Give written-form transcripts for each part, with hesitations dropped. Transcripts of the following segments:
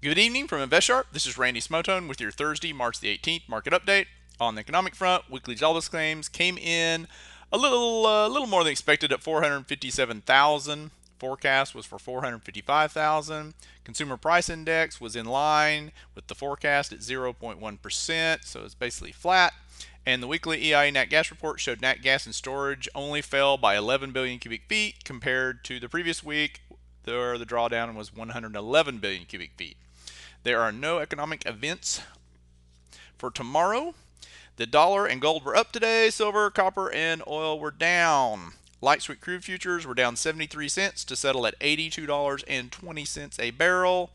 Good evening from InvestSharp. This is Randy Smotone with your Thursday, March the 18th market update. On the economic front, weekly jobless claims came in a little more than expected at 457,000. Forecast was for 455,000. Consumer price index was in line with the forecast at 0.1%, so it's basically flat. And the weekly EIA nat gas report showed nat gas and storage only fell by 11 billion cubic feet compared to the previous week, where the drawdown was 111 billion cubic feet. There are no economic events for tomorrow. The dollar and gold were up today. Silver, copper, and oil were down. Light sweet crude futures were down 73 cents to settle at $82.20 a barrel.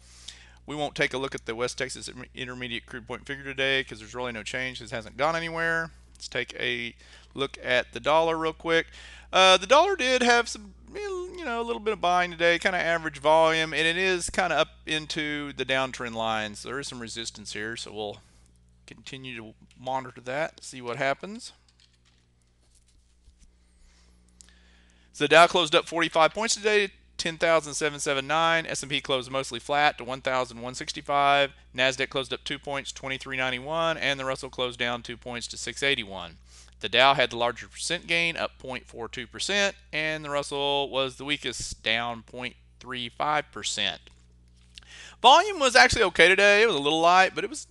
We won't take a look at the West Texas Intermediate crude point figure today because there's really no change. This hasn't gone anywhere. Let's take a look at the dollar real quick. The dollar did have some, a little bit of buying today, kind of average volume, and it is kind of up into the downtrend lines. So there is some resistance here, so we'll continue to monitor that, see what happens. So the Dow closed up 45 points today, 10,779. S&P closed mostly flat to 1,165. Nasdaq closed up 2 points, 2391, and the Russell closed down 2 points to 681. The Dow had the larger percent gain, up 0.42%, and the Russell was the weakest, down 0.35%. Volume was actually okay today. It was a little light, but it was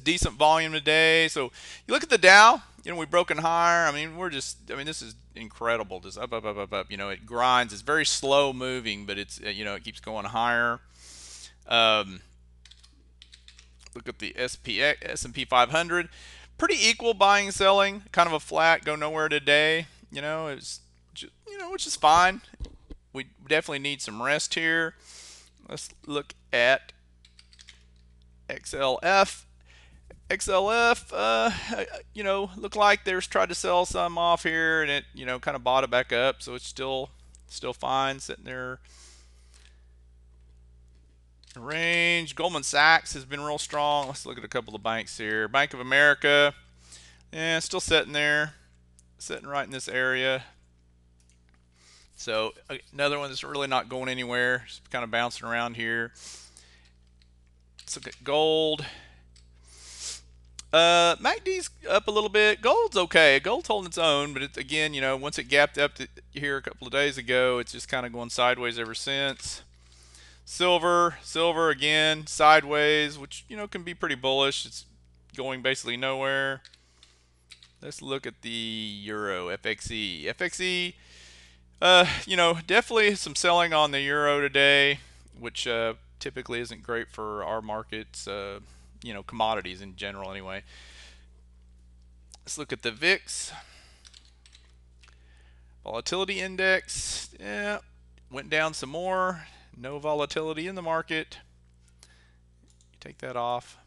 decent volume today. So you look at the Dow, we've broken higher. This is incredible. Just up, up, up, up, up. It grinds. It's very slow moving, but it's, it keeps going higher. Look at the S&P 500. Pretty equal buying and selling. Kind of a flat, go nowhere today. It's just, which is fine. We definitely need some rest here. Let's look at XLF. XLF, look like there's tried to sell some off here, and it, kind of bought it back up, so it's still fine, sitting there. Range. Goldman Sachs has been real strong. Let's look at a couple of banks here. Bank of America, yeah, still sitting there, sitting right in this area. So another one that's really not going anywhere, just kind of bouncing around here. Let's look at gold. MACD's up a little bit. Gold's okay. Gold's holding its own, but again, once it gapped up here a couple of days ago, it's just kind of going sideways ever since. Silver again, sideways, which, can be pretty bullish. It's going basically nowhere. Let's look at the Euro, FXE. FXE, definitely some selling on the Euro today, which typically isn't great for our markets, commodities in general anyway. Let's look at the VIX. Volatility index, yeah, went down some more. No volatility in the market. Take that off.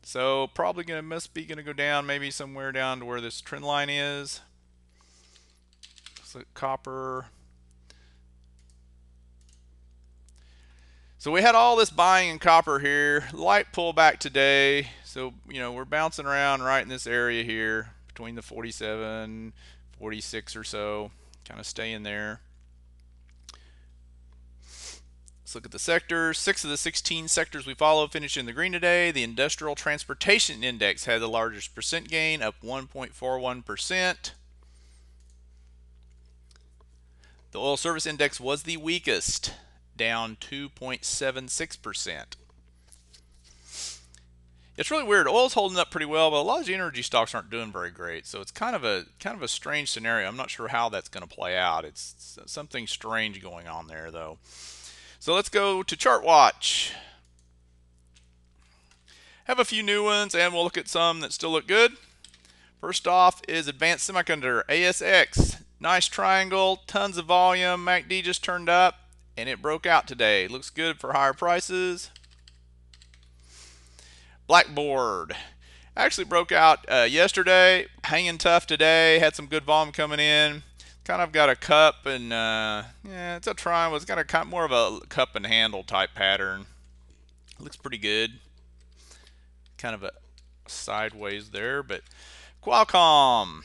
So probably must be gonna go down, maybe somewhere down to where this trend line is. So copper. So we had all this buying in copper here. Light pullback today. So, we're bouncing around right in this area here between the 47, 46 or so. Kind of staying there. Let's look at the sectors. 6 of the 16 sectors we follow finished in the green today. The Industrial Transportation Index had the largest percent gain, up 1.41%. The Oil Service Index was the weakest, down 2.76%. It's really weird. Oil's holding up pretty well, but a lot of the energy stocks aren't doing very great. So it's kind of a strange scenario. I'm not sure how that's going to play out. It's something strange going on there, though. So let's go to ChartWatch. Have a few new ones, and we'll look at some that still look good. First off is Advanced Semiconductor, ASX. Nice triangle, tons of volume. MACD just turned up, and it broke out today. Looks good for higher prices. Blackboard actually broke out yesterday, hanging tough today. Had some good volume coming in. Kind of got a cup and yeah, it's a triangle. It's got a more of a cup and handle type pattern. Looks pretty good. Kind of a sideways there, but Qualcomm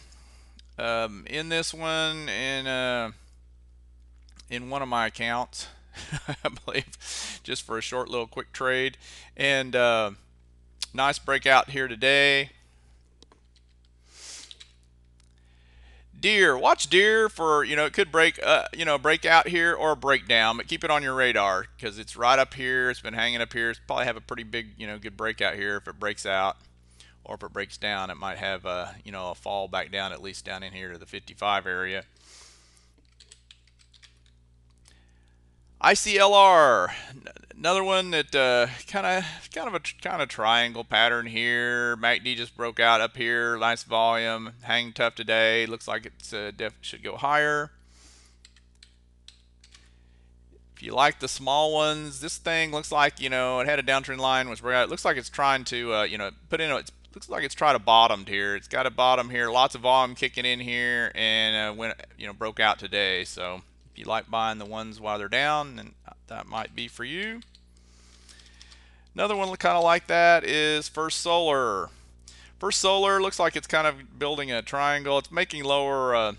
in this one in one of my accounts, I believe just for a short little quick trade. And nice breakout here today. Deer, watch deer for, it could break break out here or break down, but keep it on your radar because it's right up here. It's been hanging up here. It's probably have a pretty big, good breakout here. If it breaks out or if it breaks down, it might have a, a fall back down, at least down in here to the 55 area. ICLR, another one that kind of triangle pattern here. MACD just broke out up here, nice volume, hanging tough today. Looks like it's should go higher. If you like the small ones, this thing looks like it had a downtrend line, was break out. It looks like it's trying to put in. It looks like it's tried to bottom here. It's got a bottom here, lots of volume kicking in here, and went broke out today. So if you like buying the ones while they're down, then that might be for you. Another one kind of like that is First Solar. First Solar looks like it's kind of building a triangle. It's making lower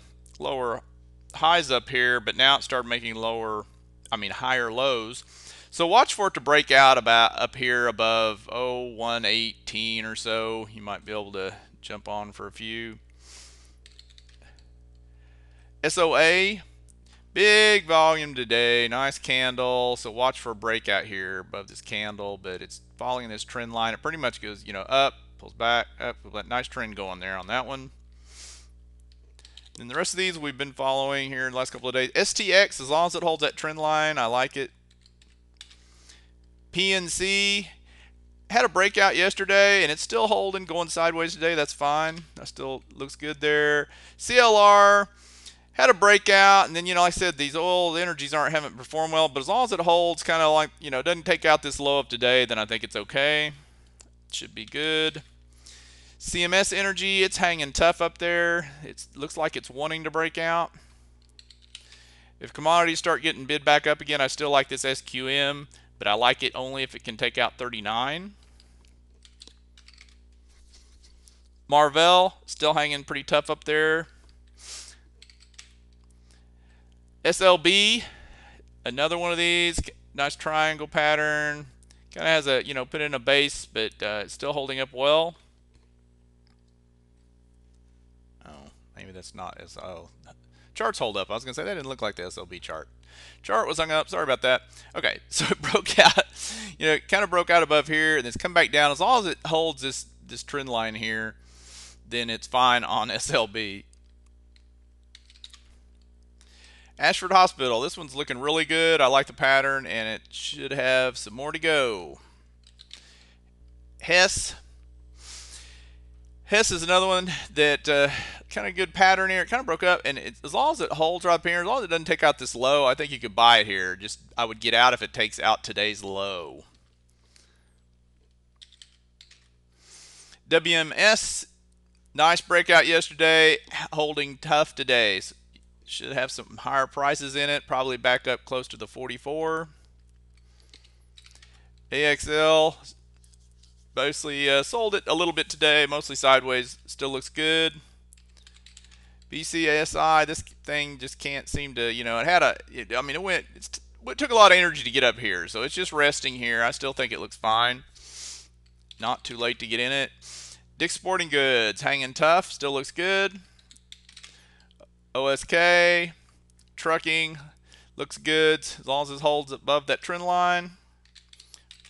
highs up here, but now it started making higher lows. So watch for it to break out about up here above 118 or so. You might be able to jump on for a few. SOA, big volume today, nice candle. So watch for a breakout here above this candle, but it's following this trend line. It pretty much goes, up, pulls back, up. Nice trend going there on that one. And the rest of these we've been following here in the last couple of days. STX, as long as it holds that trend line, I like it. PNC had a breakout yesterday, and it's still holding, going sideways today. That's fine. That still looks good there. CLR had a breakout, and then, like I said, these oil energies haven't performed well, but as long as it holds kind of like, doesn't take out this low of today, then I think it's okay. It should be good. CMS Energy, it's hanging tough up there. It looks like it's wanting to break out. If commodities start getting bid back up again, I still like this SQM, but I like it only if it can take out 39. Marvell, still hanging pretty tough up there. SLB, another one of these, nice triangle pattern. Kind of has a, put in a base, but it's still holding up well. Oh, maybe that's not as, charts hold up. I was going to say that didn't look like the SLB chart. Chart was hung up. Sorry about that. Okay, so it broke out, kind of broke out above here, and it's come back down. As long as it holds this trend line here, then it's fine on SLB. Ashford Hospital, this one's looking really good. I like the pattern, and it should have some more to go. Hess is another one that kind of good pattern here. It kind of broke up, and as long as it holds right up here, as long as it doesn't take out this low, I think you could buy it here. Just I would get out if it takes out today's low. WMS, nice breakout yesterday, holding tough today. So should have some higher prices in it, probably back up close to the 44. AXL, mostly sold it a little bit today, mostly sideways, still looks good. BCASI, this thing just can't seem to, it took a lot of energy to get up here, so it's just resting here. I still think it looks fine. Not too late to get in it. Dick's Sporting Goods, hanging tough, still looks good. OSK, trucking, looks good as long as it holds above that trend line.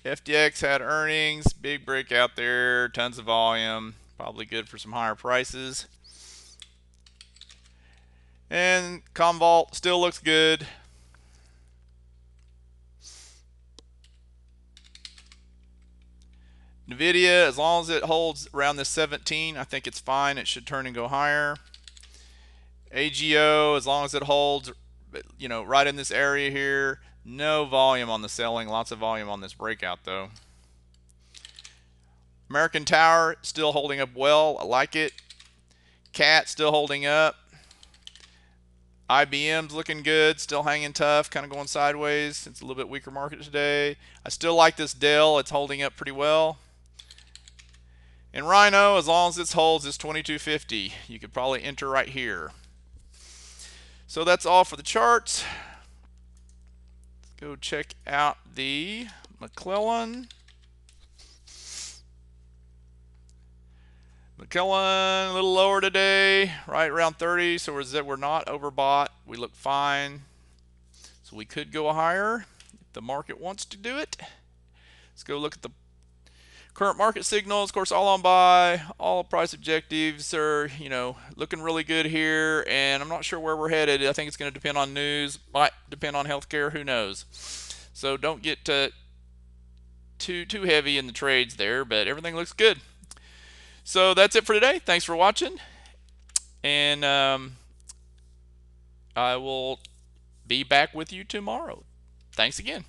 FDX had earnings, big breakout there, tons of volume, probably good for some higher prices. And Commvault still looks good. NVIDIA, as long as it holds around this 17, I think it's fine. It should turn and go higher. AGO, as long as it holds, right in this area here. No volume on the selling, lots of volume on this breakout though. American Tower still holding up well. I like it. CAT still holding up. IBM's looking good, still hanging tough, kind of going sideways. It's a little bit weaker market today. I still like this Dell. It's holding up pretty well. And Rhino, as long as it holds this 2250, you could probably enter right here. So that's all for the charts. go check out the McClellan. McClellan a little lower today, right around 30. So we're not overbought. We look fine. So we could go higher if the market wants to do it. Let's go look at the current market signals. Of course, all on buy, all price objectives are, looking really good here. And I'm not sure where we're headed. I think it's going to depend on news. Might depend on healthcare. Who knows? So don't get too heavy in the trades there. But everything looks good. So that's it for today. Thanks for watching. And I will be back with you tomorrow. Thanks again.